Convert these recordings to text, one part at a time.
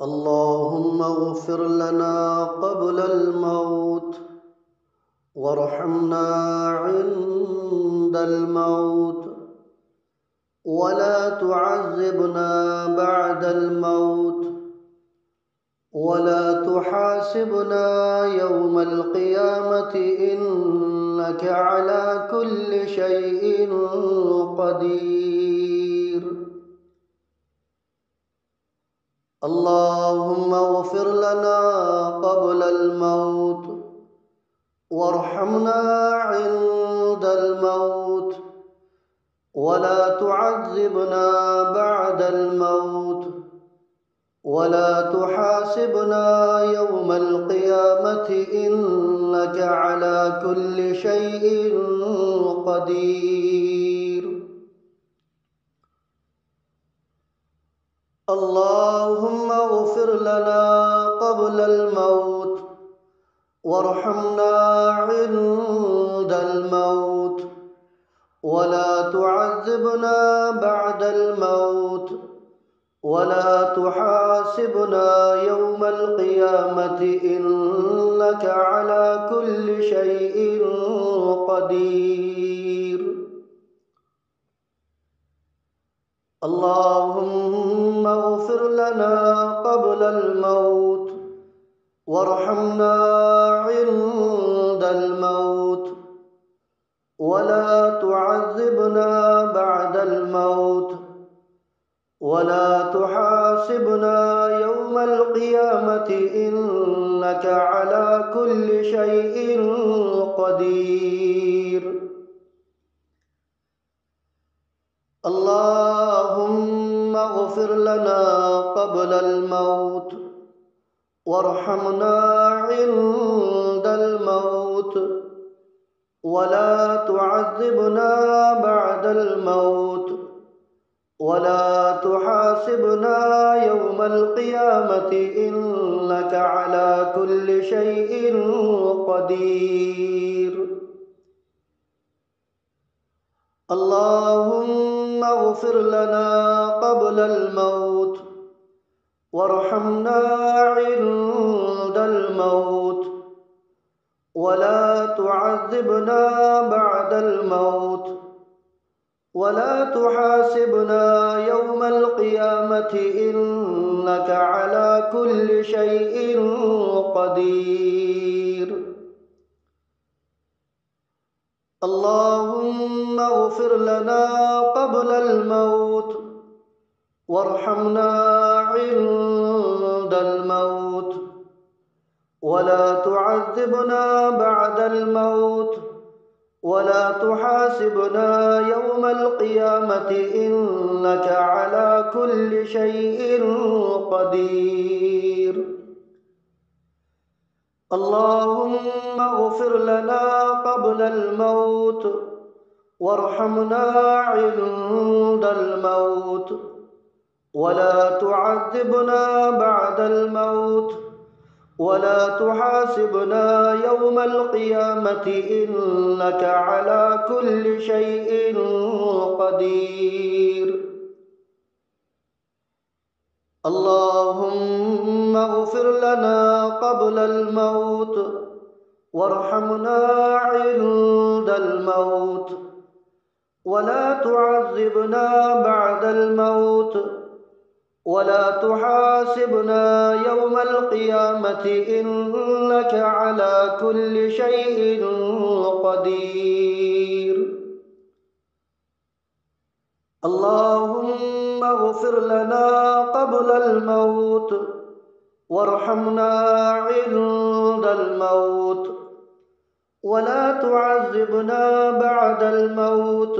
اللهم اغفر لنا قبل الموت وارحمنا عند الموت ولا تعذبنا بعد الموت ولا تحاسبنا يوم القيامة إنك على كل شيء قدير. اللهم اغفر لنا قبل الموت وارحمنا عند الموت ولا تعذبنا بعد الموت ولا تحاسبنا يوم القيامة إنك على كل شيء قدير. اللهم اغفر لنا قبل الموت وارحمنا عند الموت ولا تعذبنا بعد الموت ولا تحاسبنا يوم القيامة إنك على كل شيء قدير. اللهم اغفر لنا قبل الموت وارحمنا عند الموت ولا تعذبنا بعد الموت ولا تحاسبنا يوم القيامة إنك على كل شيء قدير. اللهم اغفر لنا قبل الموت وارحمنا عند الموت ولا تعذبنا بعد الموت ولا تحاسبنا يوم القيامة إنك على كل شيء قدير. اللهم اغفر لنا قبل الموت وارحمنا عند الموت ولا تعذبنا بعد الموت ولا تحاسبنا يوم القيامة إنك على كل شيء قدير. اللهم اغفر لنا قبل الموت وارحمنا عند الموت ولا تعذبنا بعد الموت ولا تحاسبنا يوم القيامة إنك على كل شيء قدير. اللهم اغفر لنا قبل الموت وارحمنا عند الموت ولا تعذبنا بعد الموت ولا تحاسبنا يوم القيامة إنك على كل شيء قدير. اللهم اغفر لنا قبل الموت وارحمنا عند الموت ولا تعذبنا بعد الموت ولا تحاسبنا يوم القيامة إنك على كل شيء قدير. اللهم اغفر لنا قبل الموت وارحمنا عند الموت ولا تعذبنا بعد الموت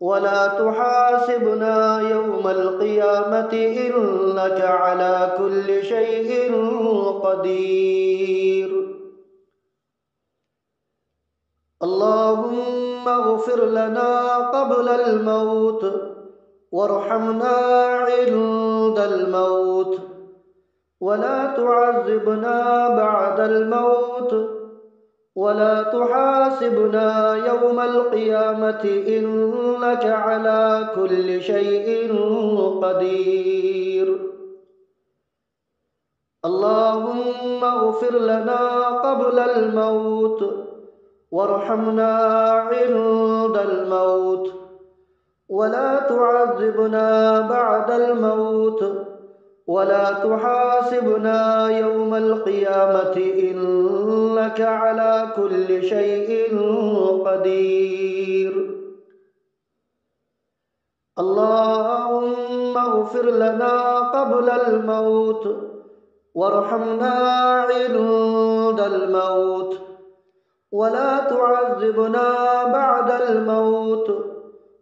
ولا تحاسبنا يوم القيامة إنك على كل شيء قدير. اللهم اغفر لنا قبل الموت وارحمنا عند الموت ولا تعذبنا بعد الموت ولا تحاسبنا يوم القيامة إنك على كل شيء قدير. اللهم اغفر لنا قبل الموت وارحمنا عند الموت ولا تعذبنا بعد الموت ولا تحاسبنا يوم القيامة إنك على كل شيء قدير. اللهم اغفر لنا قبل الموت وارحمنا عند الموت ولا تعذبنا بعد الموت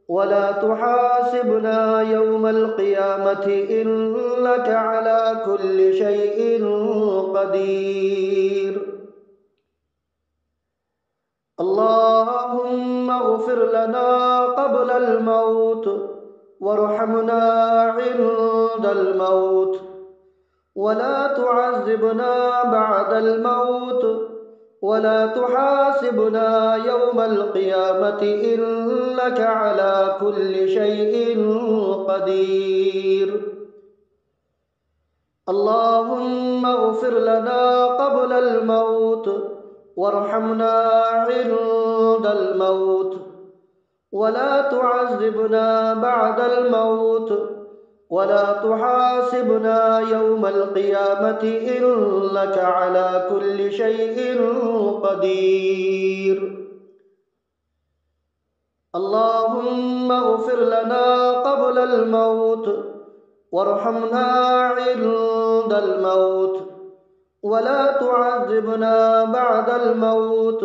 ولا تحاسبنا يوم القيامة إنك على كل شيء قدير. اللهم اغفر لنا قبل الموت وارحمنا عند الموت ولا تعذبنا بعد الموت ولا تحاسبنا يوم القيامة إنك على كل شيء قدير. اللهم اغفر لنا قبل الموت وارحمنا عند الموت ولا تعذبنا بعد الموت ولا تحاسبنا يوم القيامة إنك على كل شيء قدير. اللهم اغفر لنا قبل الموت وارحمنا عند الموت ولا تعذبنا بعد الموت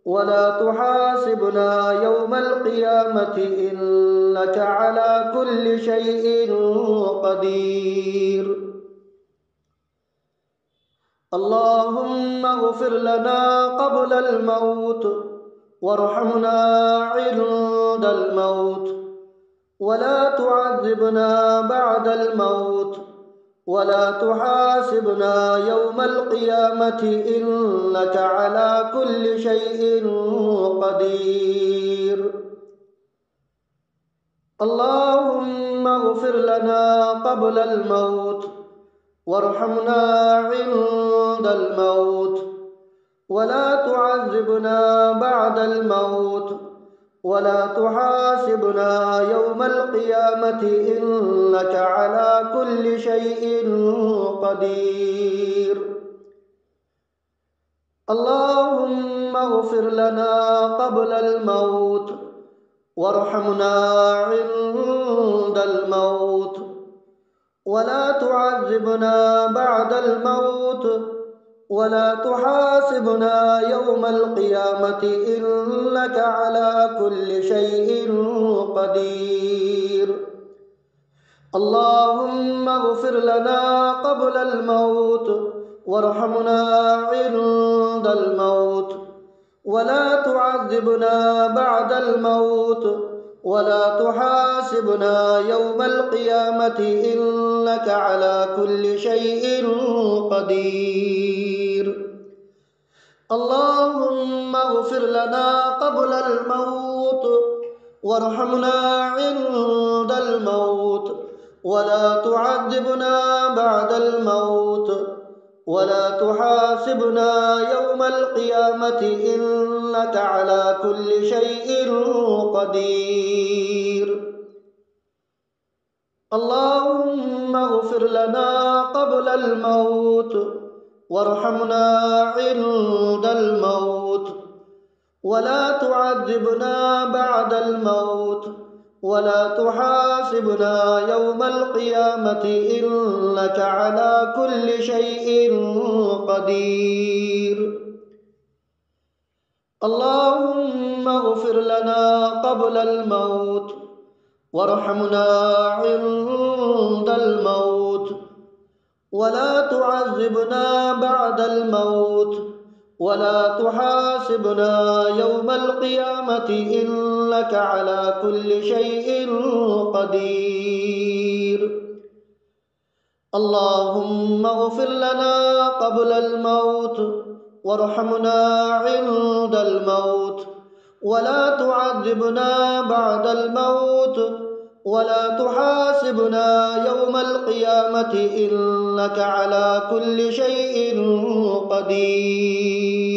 ولا تحاسبنا يوم القيامة إنك على كل شيء قدير. اللهم اغفر لنا قبل الموت وارحمنا عند الموت ولا تعذبنا بعد الموت ولا تحاسبنا يوم القيامة إنك على كل شيء قدير. اللهم اغفر لنا قبل الموت وارحمنا عند الموت ولا تعذبنا بعد الموت ولا تحاسبنا يوم القيامة إنك على كل شيء قدير. اللهم اغفر لنا قبل الموت وارحمنا عند الموت ولا تعذبنا بعد الموت ولا تحاسبنا يوم القيامة إنك على كل شيء قدير. اللهم اغفر لنا قبل الموت وارحمنا عند الموت ولا تعذبنا بعد الموت ولا تحاسبنا يوم القيامة إنك على كل شيء قدير. اللهم اغفر لنا قبل الموت وارحمنا عند الموت ولا تعذبنا بعد الموت ولا تحاسبنا يوم القيامة إنك على كل شيء قدير. اللهم اغفر لنا قبل الموت وارحمنا عند الموت ولا تعذبنا بعد الموت ولا تحاسبنا يوم القيامة إنك على كل شيء قدير. اللهم اغفر لنا قبل الموت وارحمنا عند الموت ولا تعذبنا بعد الموت ولا تحاسبنا يوم القيامة إنك على كل شيء قدير. اللهم اغفر لنا قبل الموت وارحمنا عند الموت ولا تعذبنا بعد الموت ولا تحاسبنا يوم القيامة إنك على كل شيء قدير.